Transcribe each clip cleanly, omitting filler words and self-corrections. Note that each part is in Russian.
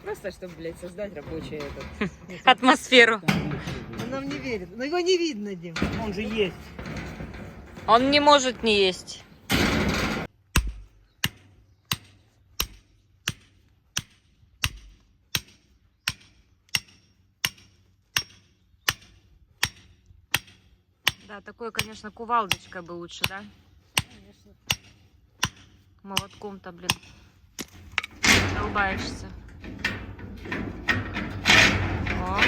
просто, чтобы, блядь, создать рабочее Атмосферу. Он нам не верит. Но его не видно, Дим. Он же есть. Он не может не есть. Да, такое, конечно, кувалдочкой бы лучше, да? Конечно. Молотком-то, блин, долбаешься. О.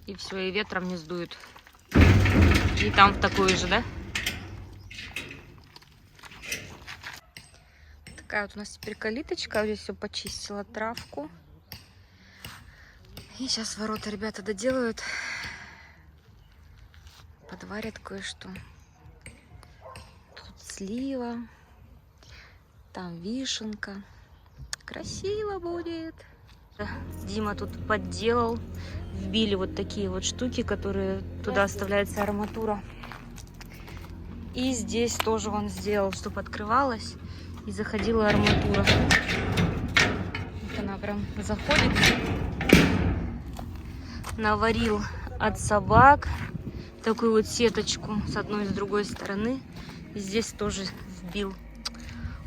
И все, и ветром не сдует. И там в такую же, да? Такая вот у нас теперь калиточка. Здесь все почистила, травку. И сейчас ворота ребята доделают. Подварят кое-что. Тут слива. Там вишенка. Красиво будет. Дима тут подделал. Вбили вот такие вот штуки, которые туда оставляется арматура. И здесь тоже он сделал, чтобы открывалась и заходила арматура. Вот она прям заходит. Наварил от собак такую вот сеточку с одной и с другой стороны. И здесь тоже вбил.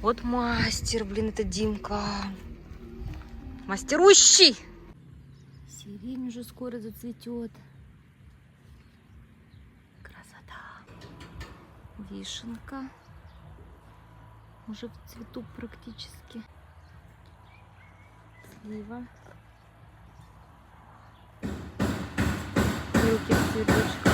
Вот мастер, блин, это Димка. Мастерущий! Сирень уже скоро зацветет. Красота. Вишенка. Уже в цвету практически. Слива. Руки в цветочках.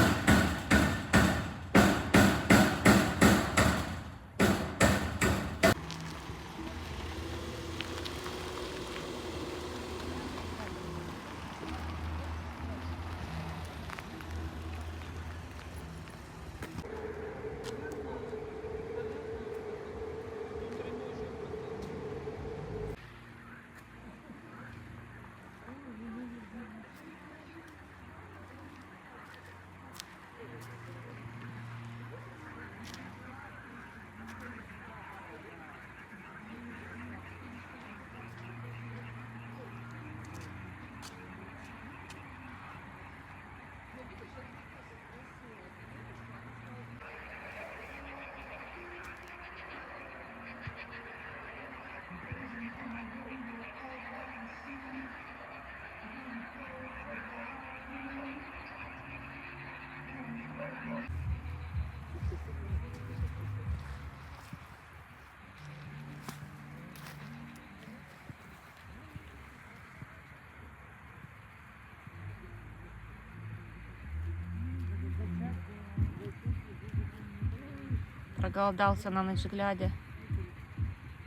Проголодался на ночь глядя.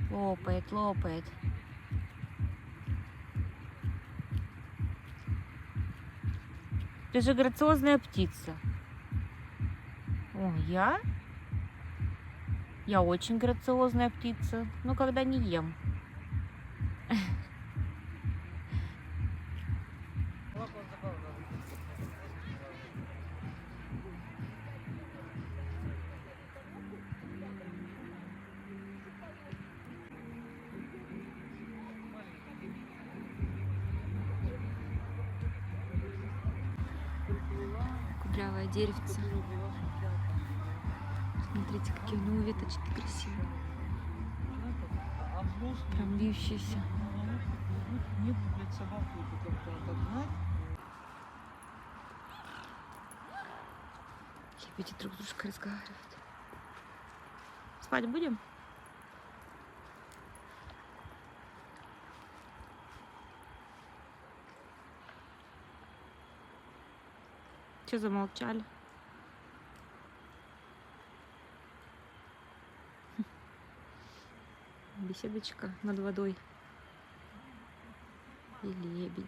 Лопает, лопает. Ты же грациозная птица. О, я? Я очень грациозная птица. Но когда не ем. Кудрявое деревце. Смотрите, какие у него веточки красивые. Прям бьющиеся. Лебеди друг с дружкой разговаривают. Спать будем? Че замолчали? Беседочка над водой. И лебеди.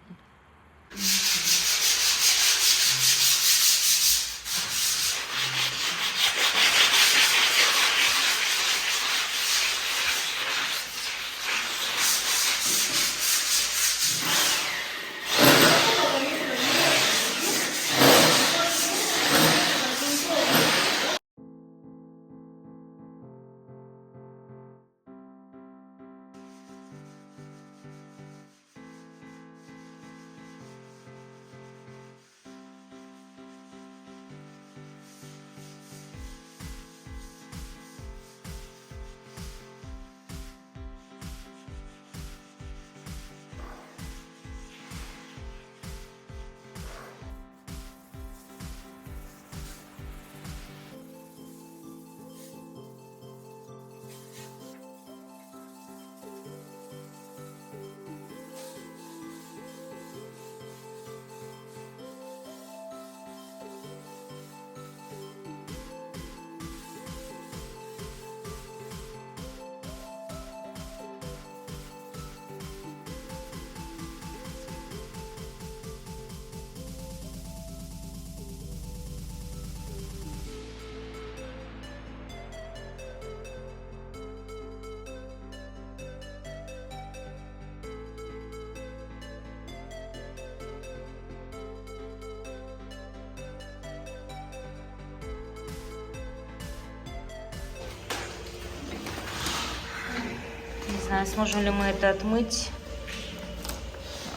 Не знаю, сможем ли мы это отмыть.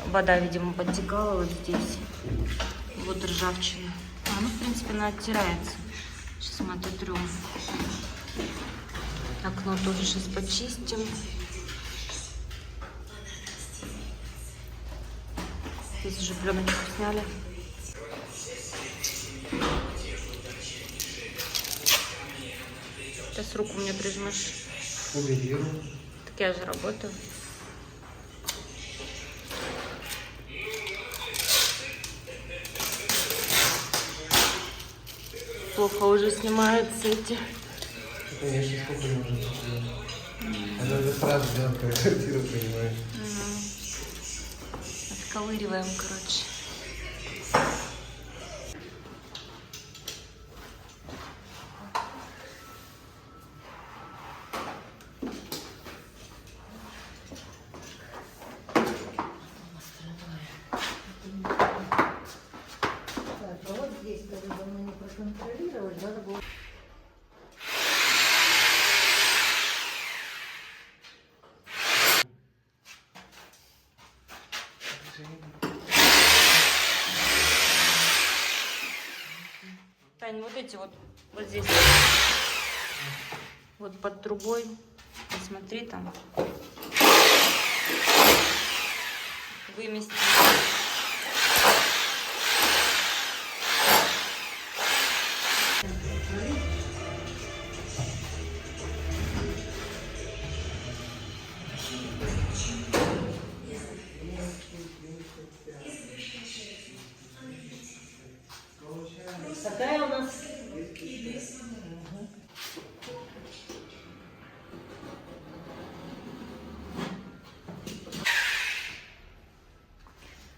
Вода, видимо, подтекала вот здесь. Вот ржавчина. Ну, в принципе, она оттирается. Сейчас мы ототрем. Окно тоже сейчас почистим. Здесь уже пленочку сняли. Сейчас руку мне прижмешь. Так я же работаю. Плохо уже снимаются эти. Конечно, сколько можно. Надо сразу сделать квартиру, понимаешь? Отковыриваем, короче. Так, а вот здесь, когда мы не проконтролировали, надо было... Тань, вот эти вот здесь. Вот под трубой. Посмотри там. Вымести. Какая у нас...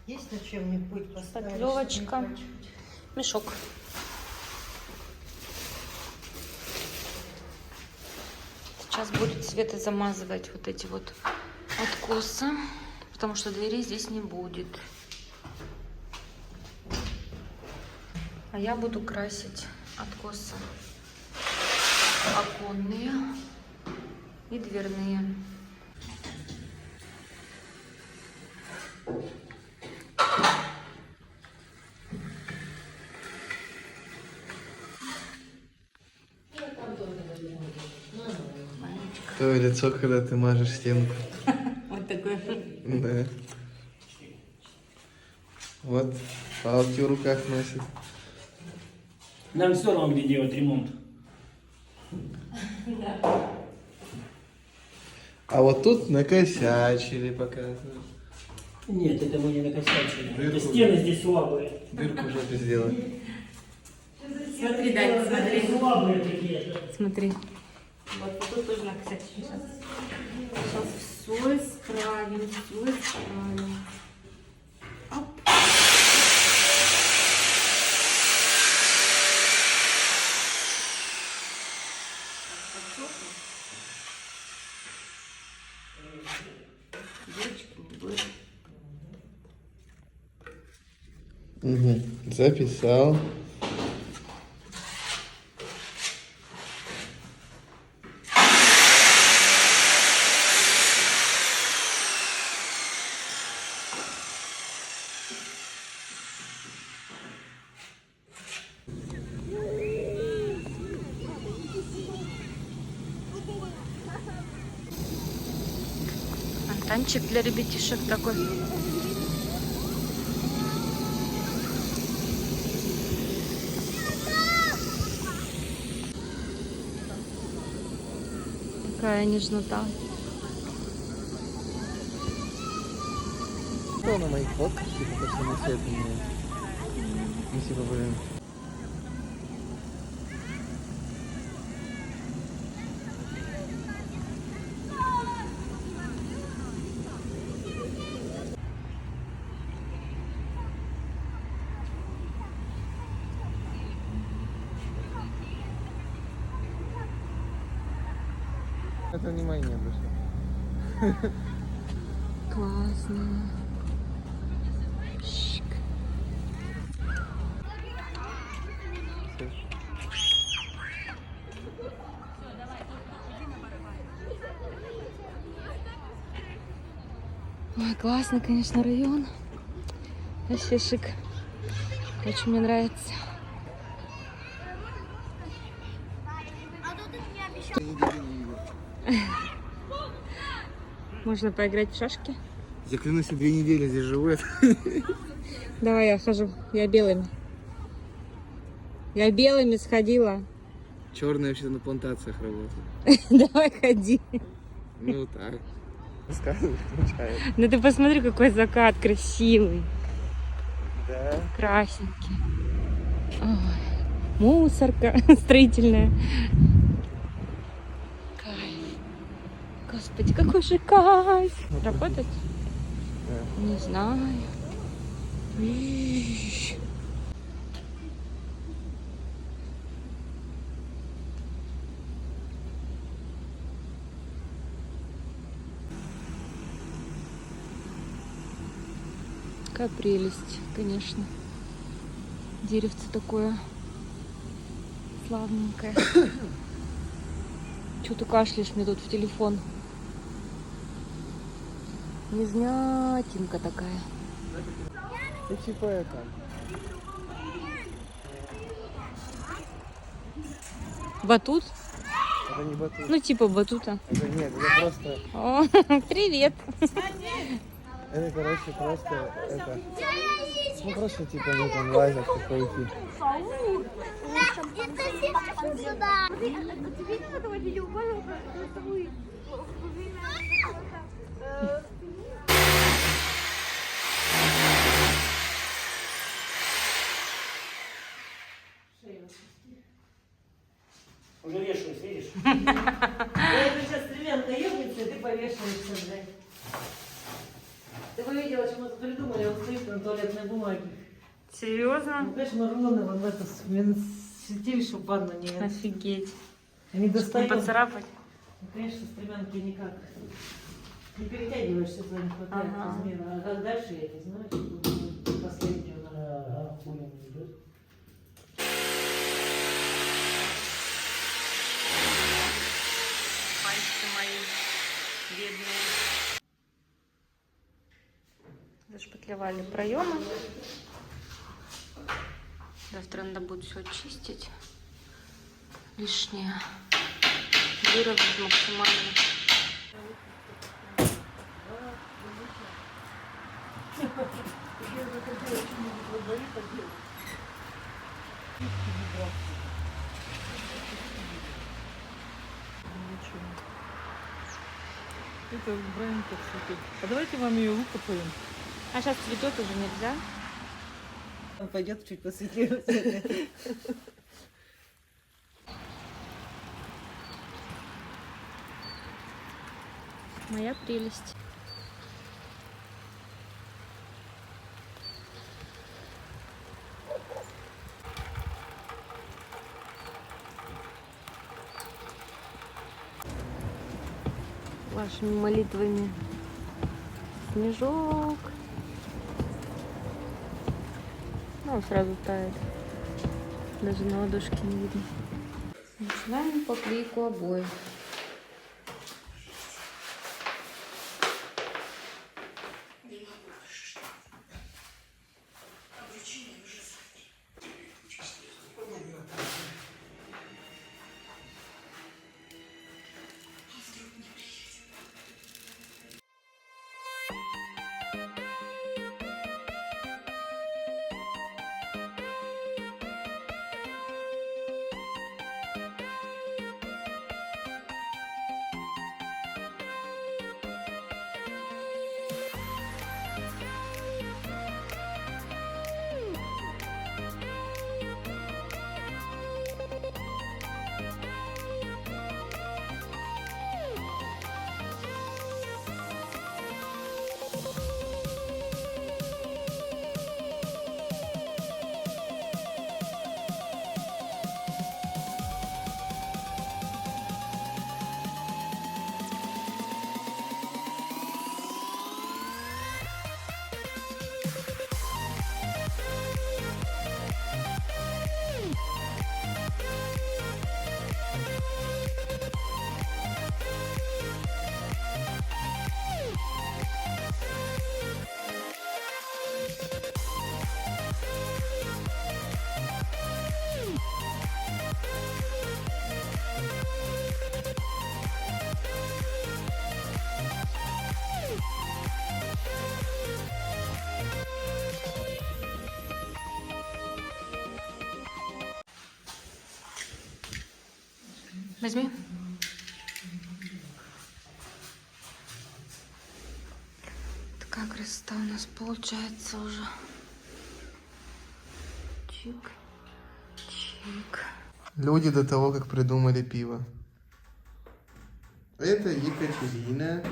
Есть на чем-нибудь поставить? Шпатлевочка. Мешок. Сейчас будет Света замазывать вот эти вот откосы, потому что двери здесь не будет. А я буду красить откосы оконные и дверные. Твое лицо, когда ты мажешь стенку. Вот такой. Да. Вот палки в руках носит. Нам все равно, где делать ремонт. А вот тут накосячили, показывают. Нет, это мы не накосячили. Дырку. Это стены здесь слабые. Дырку в жопе сделали. Смотри, Дань, смотри. Слабые такие. Смотри. Вот тут тоже накосячили. Сейчас все исправим, все исправим. Оп. Дырочки не будет. Угу. Записал. Фонтанчик для ребятишек такой. Какая нежнота. Что на моих фотках, типа, что на свет у меня. Ну, типа, блин. Это внимание не обращай. Классно. Шик. Ой, классный, конечно, район. Вообще шик. Очень мне нравится. Можно поиграть в шашки? Я клянусь, я 2 недели здесь живу. Давай я хожу. Я белыми. Я белыми сходила. Черные вообще на плантациях работают. Давай ходи. Ну так. Рассказывай, включает. Да ты посмотри, какой закат красивый. Да. Красненький. Ой, мусорка строительная. Кайф. Господи, какой же кайф. Работать? Да. Не знаю. Ишь. Какая прелесть, конечно. Деревце такое славненькое. Чего ты кашляешь мне тут в телефон? Незнятинка такая. И типа это. Батут? Это не батут. Ну, типа батута. Это нет, это просто. О, привет. Это, короче, просто это. Ну просто типа они там лазят, как пауки. Уже вешаюсь, видишь? Я сейчас стремянка ебнется, и ты повешаешься, блядь. Ты бы видела, что мы тут придумали, он стоит на туалетной бумаге. Серьезно? Ну, конечно, рулоны вон в это святилище ванну не... Офигеть. Не Не достаем. поцарапать? Ну, конечно, стремянки никак. Не перетягиваешься, если не хватает Ага. размера. А как дальше я не знаю, что будет последнюю на хуй он идет. Пальцы мои бедные. Зашпатлевали проемы. Завтра надо будет все очистить. Лишнее. Выровнять максимально. Это Брайан как цветет. А давайте вам ее выкопаем. А сейчас цветет уже нельзя. Он пойдет чуть посветлее. Моя прелесть. Вашими молитвами снежок. Ну, он сразу тает. Даже на ладошке не видно. Начинаем поклейку обоев. Возьми. Такая красота у нас получается уже. Чик, чик. Люди до того, как придумали пиво. Это Екатерина,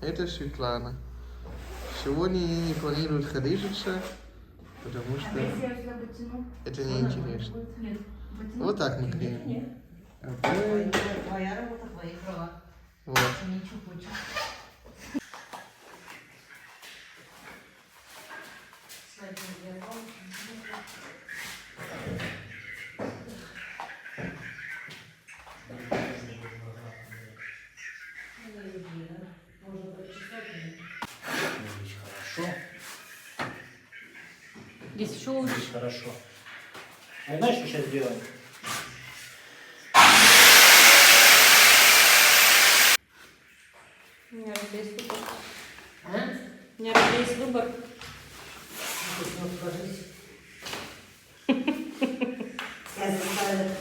это Светлана. Сегодня они не планируют ходыжиться, потому что это неинтересно. Вот так мы греем. Твоя работа, твои права. Вот. Ничего хочешь. Хорошо. Здесь еще лучше. Здесь хорошо. А знаешь, что сейчас делаем? У меня раз есть выбор. А? У меня раз есть выбор. Ну, скажись. Я заставила.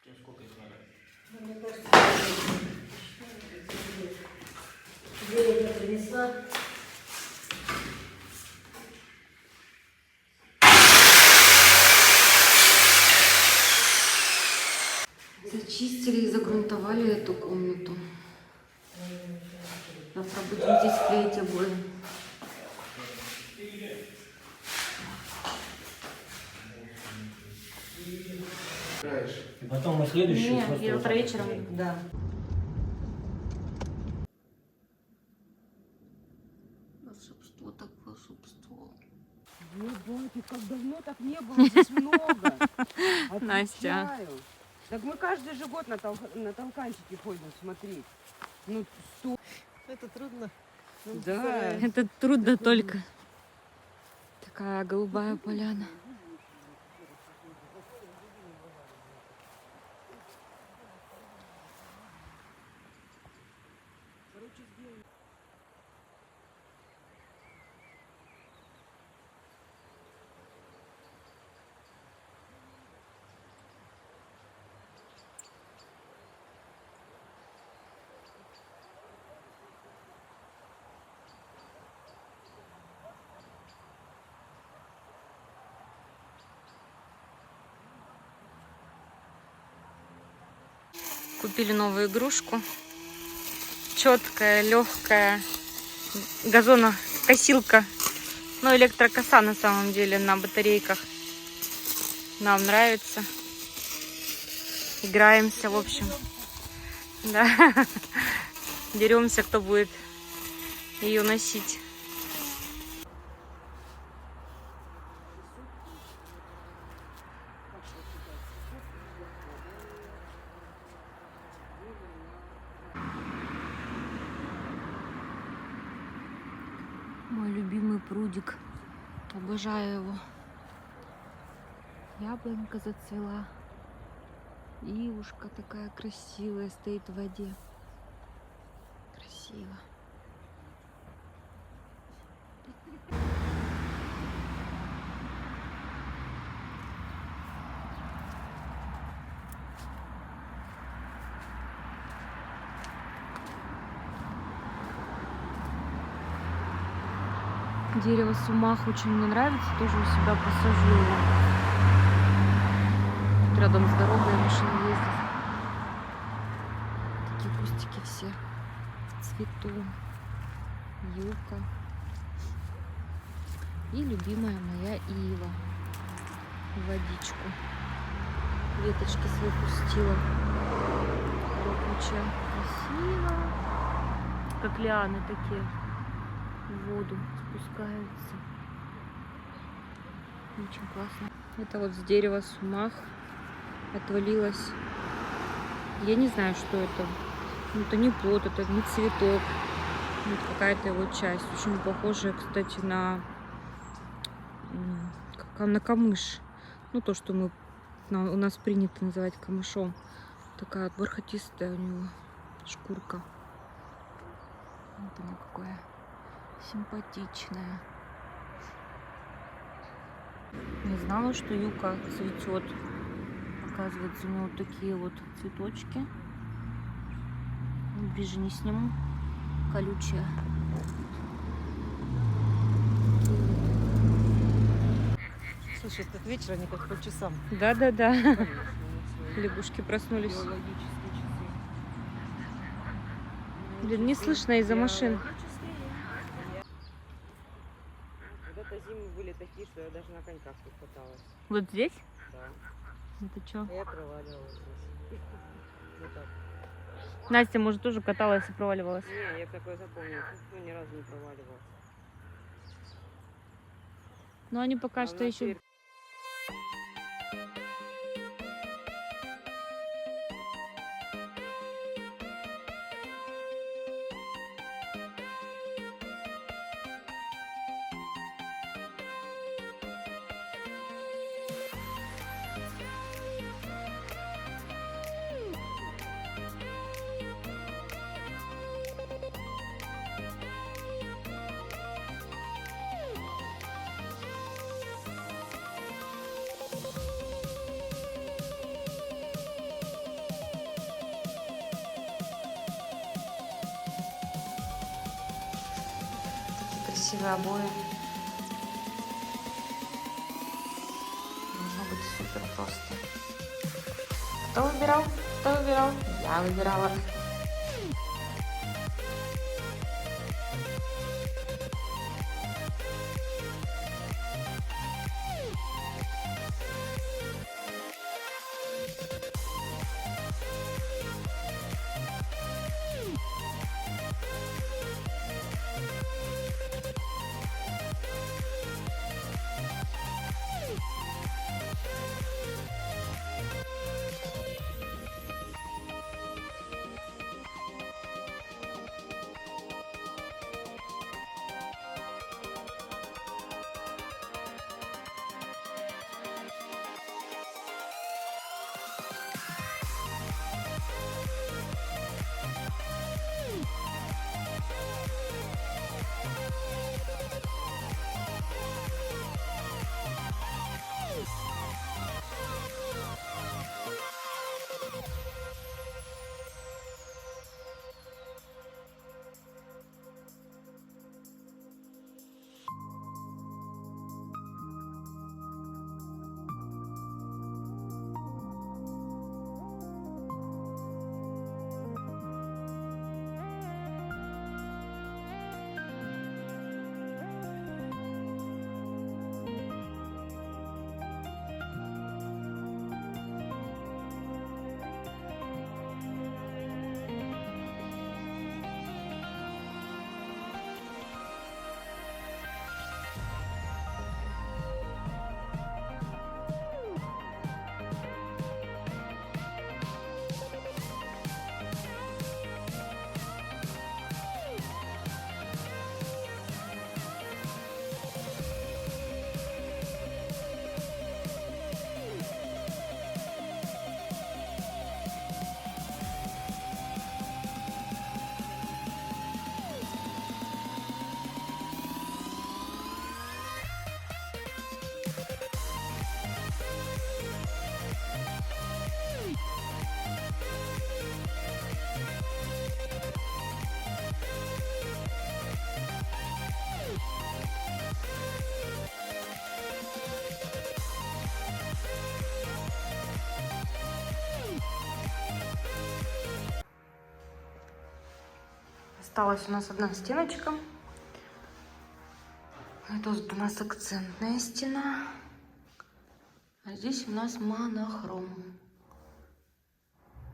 Тебе сколько их надо? Мне кажется, я принесла. Зачистили и загрунтовали эту комнату. Завтра будем здесь клеить обои. И потом мы следующую Нет, просто я вот завтра так вечером. вот. Да. Волшебство так волшебство. Ебать, как давно так не было, здесь много. Настя. Отвечаю. Так мы каждый же год на толканчике ходим смотреть. Ну, Это трудно. да. Это трудно только. Такая голубая поляна. Купили новую игрушку. Четкая, легкая газонокосилка. Ну, электрокоса на самом деле на батарейках. Нам нравится. Играемся, в общем. Да. Деремся, кто будет ее носить. Мой любимый прудик. Обожаю его. Яблонька зацвела. Ивушка такая красивая стоит в воде. Красиво. Дерево сумах очень мне нравится, тоже у себя посажу его. Тут рядом с дорогой машина ездит. Такие кустики все в цвету. Юбка. И любимая моя ива. Водичку. Веточки свои пустила. Куча. Красиво. Как лианы такие. В воду спускаются. Очень классно. Это вот с дерева сумах отвалилось. Я не знаю, что это. Ну, это не плод, это не цветок. Вот какая-то его часть. Очень похожая, кстати, на камыш. Ну, то, что у нас принято называть камышом. Такая вот бархатистая у него шкурка. Вот она какая симпатичная. Не знала, что юка цветет. Оказывается, у него вот такие вот цветочки. Ближе не сниму. Колючая. Слушай, этот вечер они как по часам. Да-да-да. Лягушки проснулись. Биологические часы. Блин, не слышно из-за машин. Когда-то зимы были такие, что я даже на коньках тут каталась. Вот здесь? Да. Это что? Я проваливалась здесь. Вот так. Настя, может, тоже каталась и проваливалась? Не, я такое запомнила. Ну, ни разу не проваливалась. Но они пока А что у нас еще... теперь Такие красивые обои. Должно быть супер просто. Кто выбирал? Кто выбирал? Я выбирала. Осталась у нас одна стеночка. Это вот у нас акцентная стена. А здесь у нас монохром.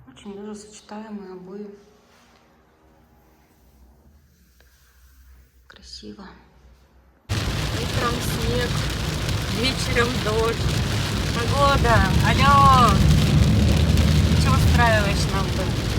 Очень даже сочетаемые обои. Красиво. Утром снег, вечером дождь. Погода, алло! Что устраиваешь нам тут?